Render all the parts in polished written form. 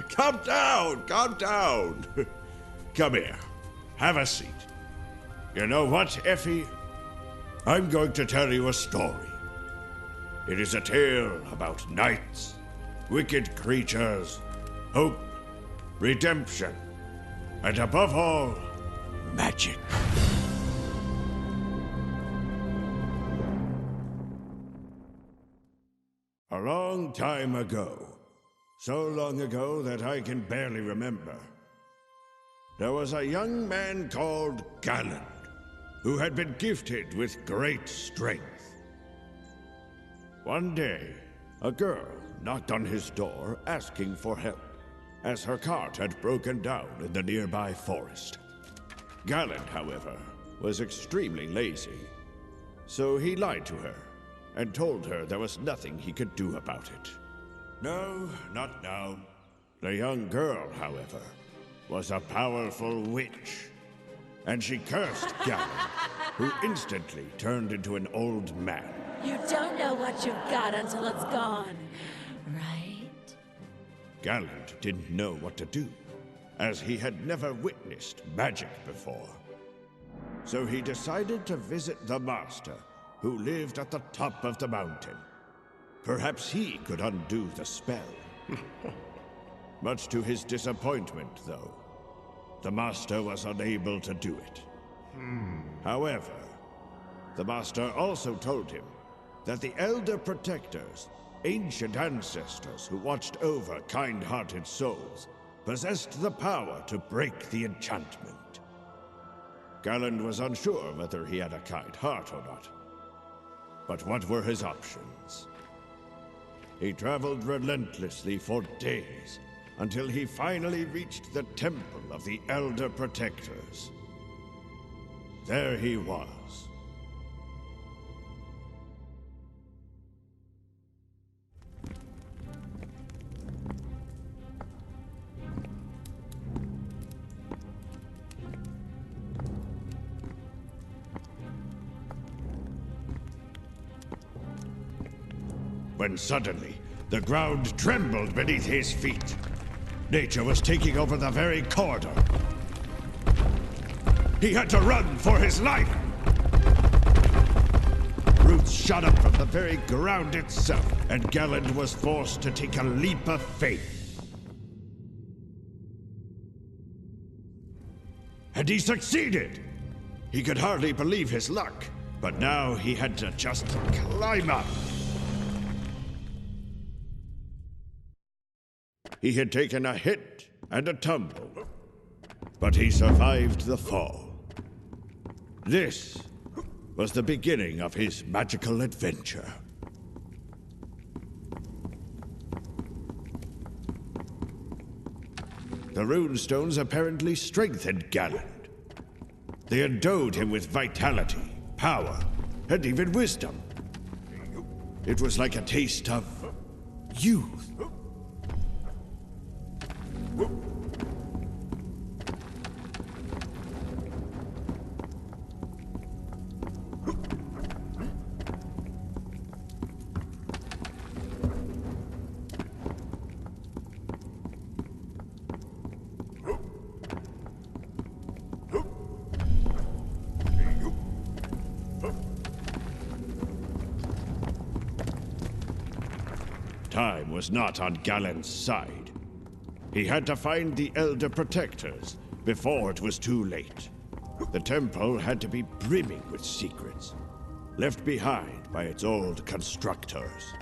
Calm down, calm down. Come here, have a seat. You know what, Effie? I'm going to tell you a story. It is a tale about knights, wicked creatures, hope, redemption, and above all, magic. A long time ago, so long ago that I can barely remember, there was a young man called Galland, who had been gifted with great strength. One day, a girl knocked on his door asking for help, as her cart had broken down in the nearby forest. Galland, however, was extremely lazy, so he lied to her and told her there was nothing he could do about it. No, not now. The young girl, however, was a powerful witch, and she cursed Galland, who instantly turned into an old man. You don't know what you've got until it's gone, right? Galland didn't know what to do, as he had never witnessed magic before. So he decided to visit the Master, who lived at the top of the mountain. Perhaps he could undo the spell. Much to his disappointment, though, the Master was unable to do it. However, the Master also told him that the Elder Protectors, ancient ancestors who watched over kind-hearted souls, possessed the power to break the enchantment. Galland was unsure whether he had a kind heart or not. But what were his options? He traveled relentlessly for days, until he finally reached the Temple of the Elder Protectors. There he was. When suddenly, the ground trembled beneath his feet. Nature was taking over the very corridor. He had to run for his life! Roots shot up from the very ground itself, and Galland was forced to take a leap of faith. And he succeeded! He could hardly believe his luck, but now he had to just climb up. He had taken a hit and a tumble, but he survived the fall. This was the beginning of his magical adventure. The runestones apparently strengthened Galland. They endowed him with vitality, power, and even wisdom. It was like a taste of youth. Time was not on Galland's side. He had to find the Elder Protectors before it was too late. The temple had to be brimming with secrets, left behind by its old constructors.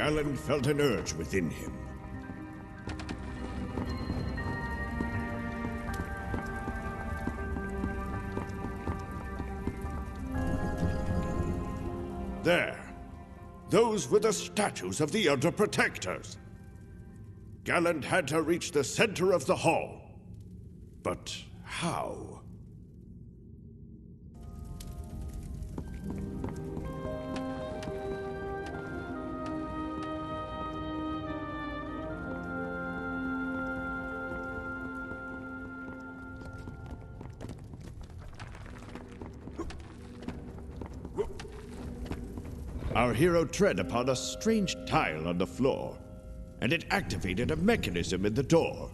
Galen felt an urge within him. There. Those were the statues of the Elder Protectors. Galen had to reach the center of the hall. But how? Our hero tread upon a strange tile on the floor, and it activated a mechanism in the door.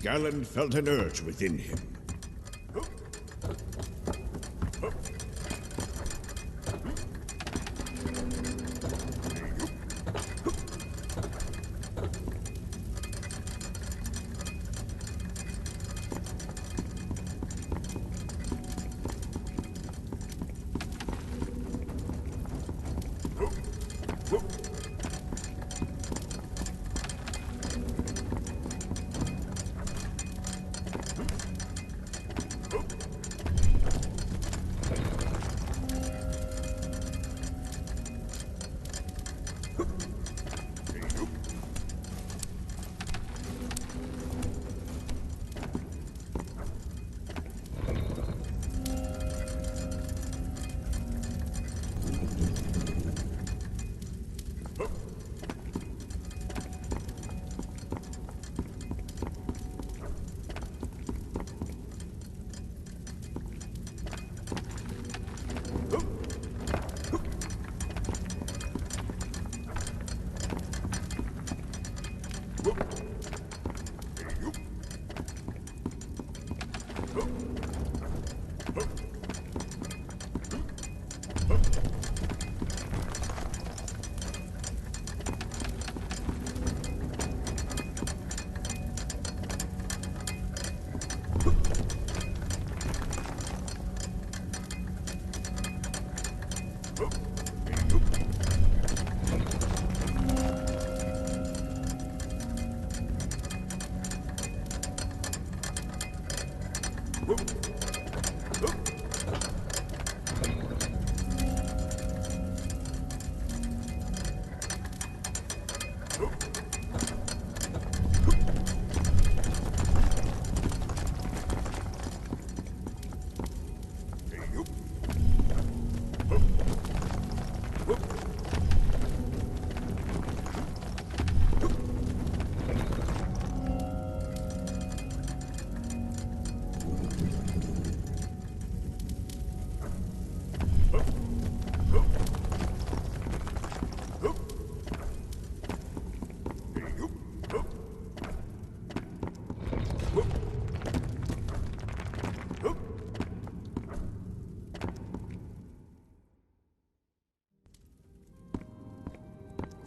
Galen felt an urge within him.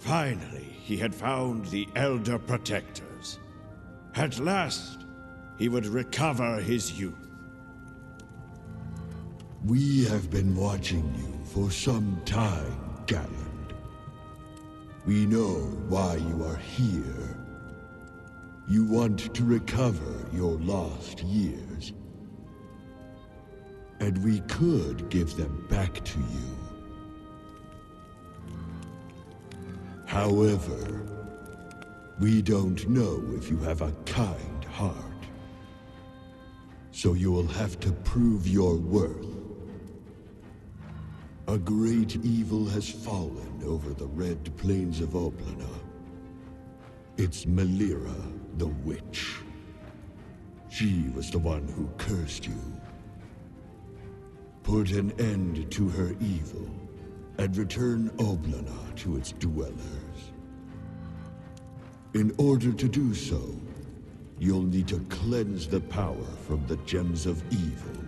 Finally, he had found the Elder Protectors. At last, he would recover his youth. We have been watching you for some time, Galen. We know why you are here. You want to recover your lost years. And we could give them back to you. However, we don't know if you have a kind heart. So you will have to prove your worth. A great evil has fallen over the red plains of Oblana. It's Melira, the witch. She was the one who cursed you. Put an end to her evil, and return Oblana to its dwellers. In order to do so, you'll need to cleanse the power from the gems of evil.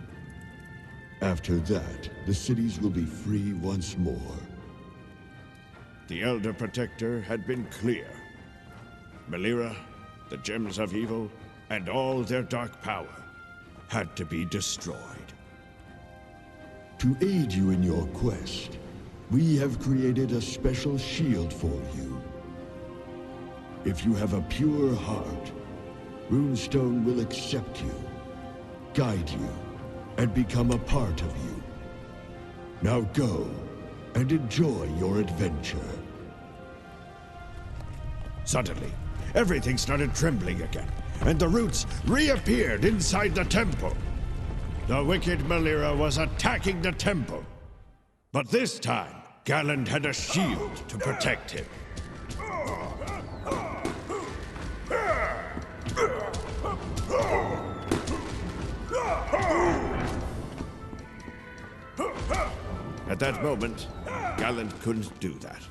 After that, the cities will be free once more. The Elder Protector had been clear. Melira, the gems of evil, and all their dark power had to be destroyed. To aid you in your quest, we have created a special shield for you. If you have a pure heart, Runestone will accept you, guide you, and become a part of you. Now go, and enjoy your adventure. Suddenly, everything started trembling again, and the roots reappeared inside the temple. The wicked Melira was attacking the temple. But this time, Galland had a shield to protect him. At that moment, Galland couldn't do that.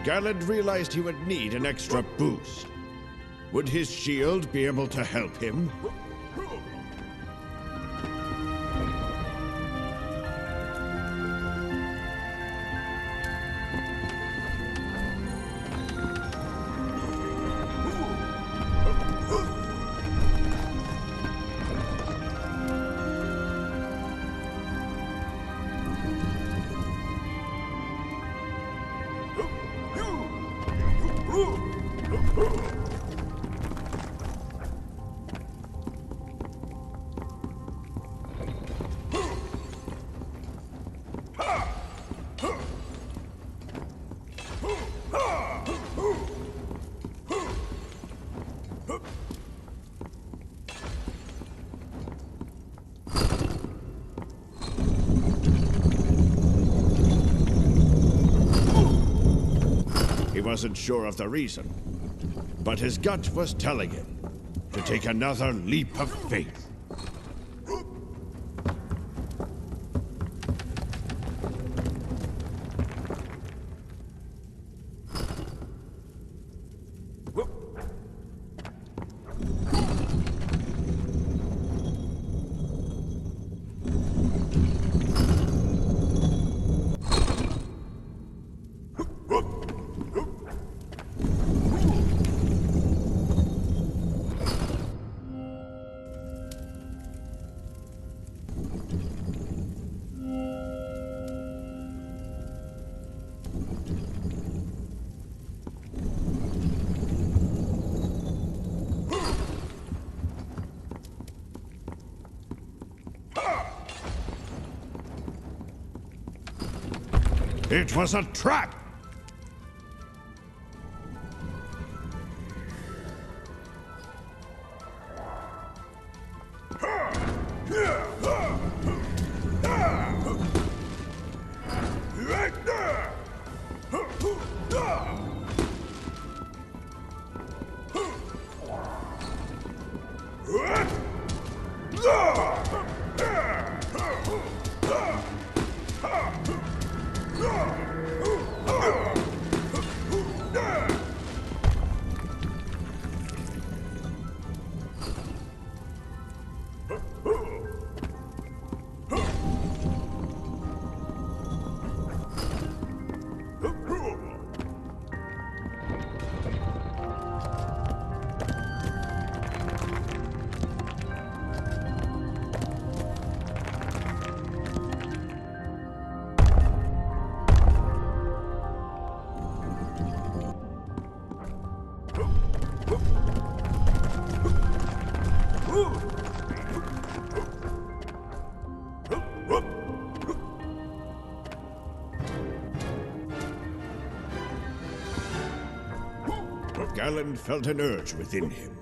Galland realized he would need an extra boost. Would his shield be able to help him? He wasn't sure of the reason, but his gut was telling him to take another leap of faith. It was a trap! Galen felt an urge within him.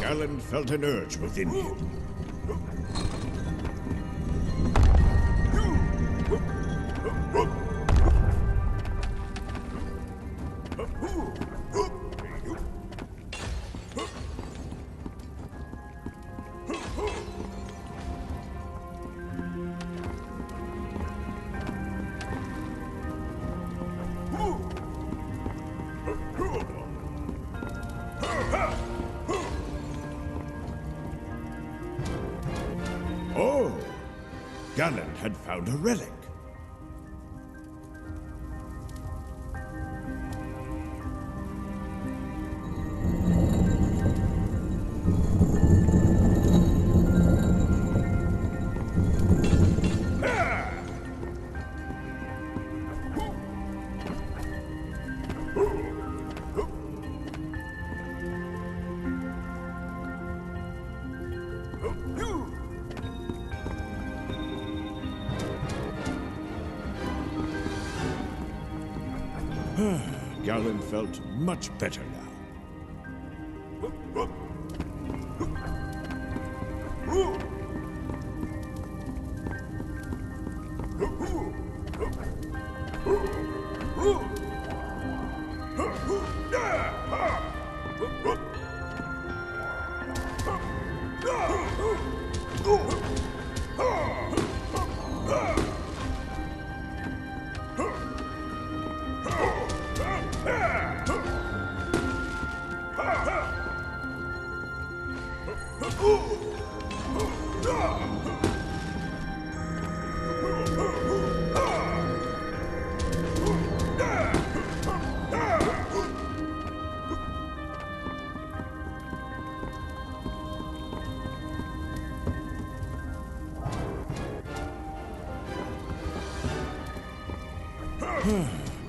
Galen felt an urge within him. Oh, Galen had found a relic. Galen felt much better now.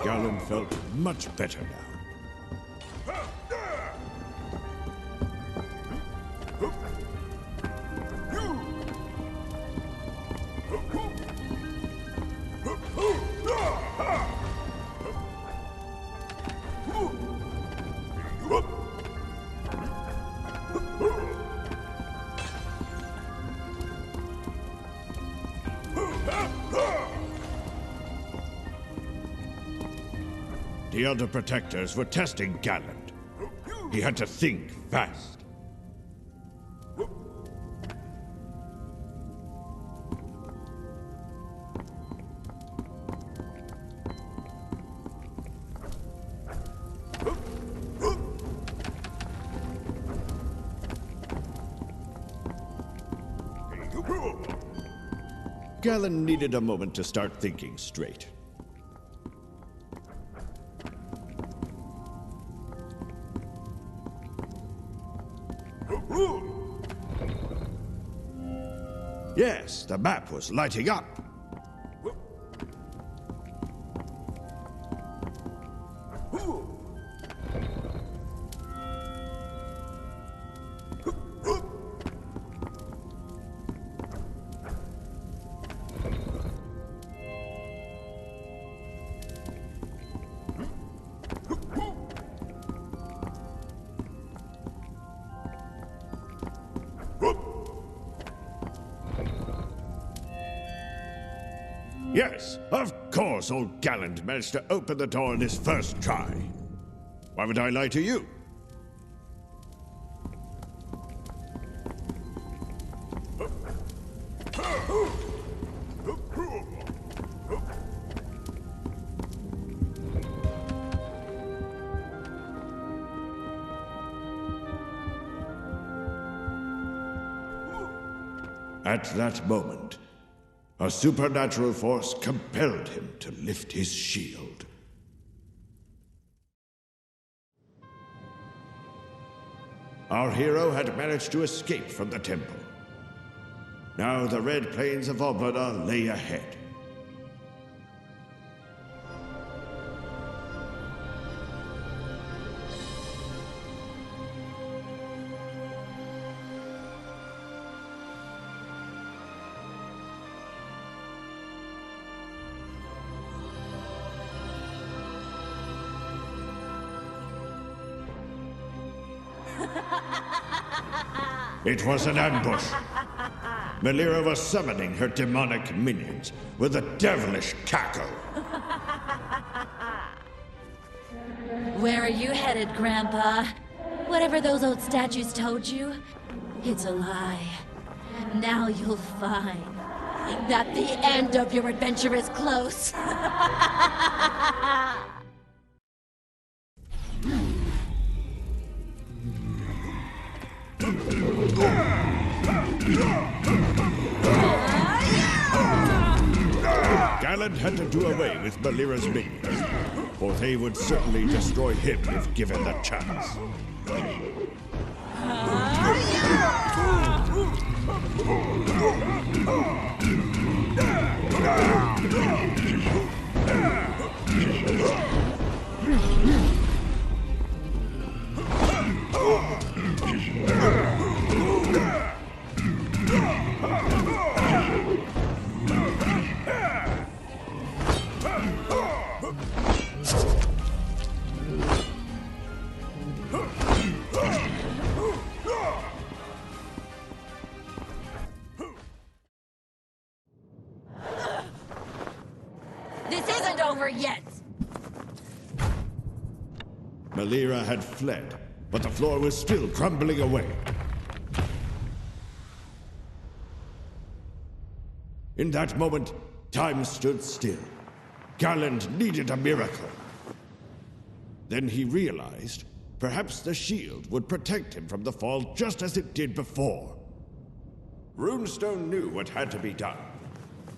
Galen felt much better now. The other protectors were testing Gallant. He had to think fast. Galen needed a moment to start thinking straight. Yes, the map was lighting up. Yes, of course old Gallant managed to open the door in his first try. Why would I lie to you? At that moment, a supernatural force compelled him to lift his shield. Our hero had managed to escape from the temple. Now the Red Plains of Oblada lay ahead. It was an ambush. Melira was summoning her demonic minions with a devilish cackle. Where are you headed, Grandpa? Whatever those old statues told you, it's a lie. Now you'll find that the end of your adventure is close. Gallant had to do away with Melira's minions, for they would certainly destroy him if given the chance. This isn't over yet! Malira had fled, but the floor was still crumbling away. In that moment, time stood still. Galland needed a miracle. Then he realized perhaps the shield would protect him from the fall just as it did before. Runestone knew what had to be done.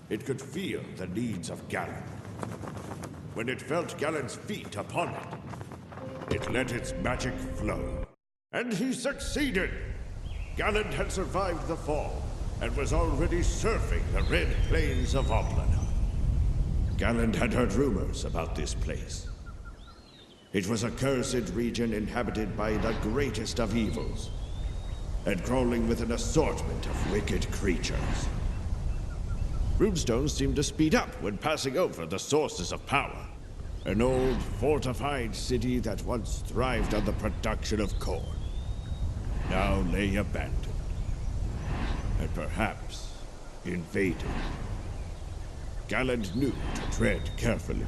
It could feel the needs of Galland. When it felt Galland's feet upon it, it let its magic flow. And he succeeded! Galland had survived the fall and was already surfing the red plains of Oblana. Galland had heard rumors about this place. It was a cursed region inhabited by the greatest of evils, and crawling with an assortment of wicked creatures. Runestone seemed to speed up when passing over the sources of power. An old, fortified city that once thrived on the production of corn, now lay abandoned. And perhaps invaded. Galland knew to tread carefully.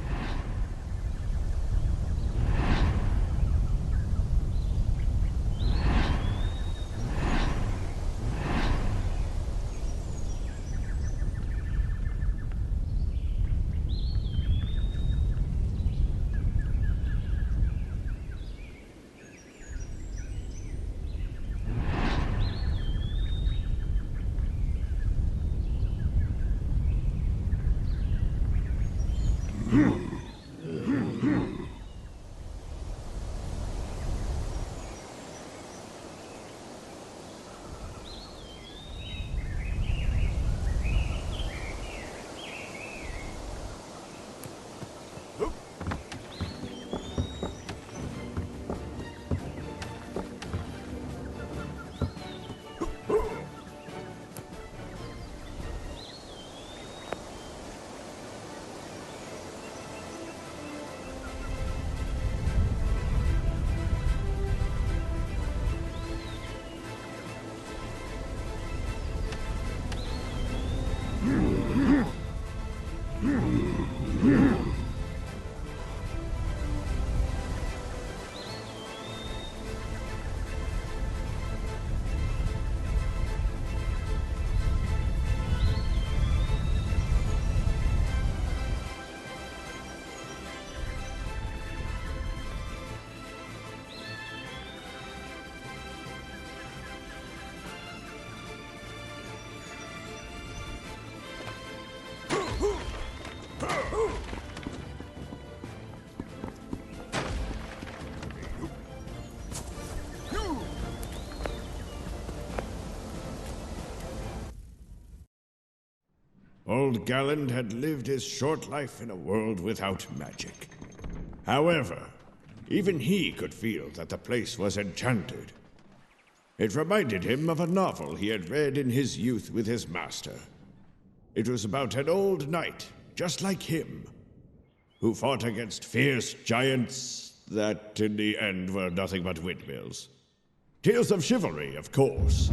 Old Galland had lived his short life in a world without magic. However, even he could feel that the place was enchanted. It reminded him of a novel he had read in his youth with his master. It was about an old knight, just like him, who fought against fierce giants that, in the end, were nothing but windmills. Tales of chivalry, of course.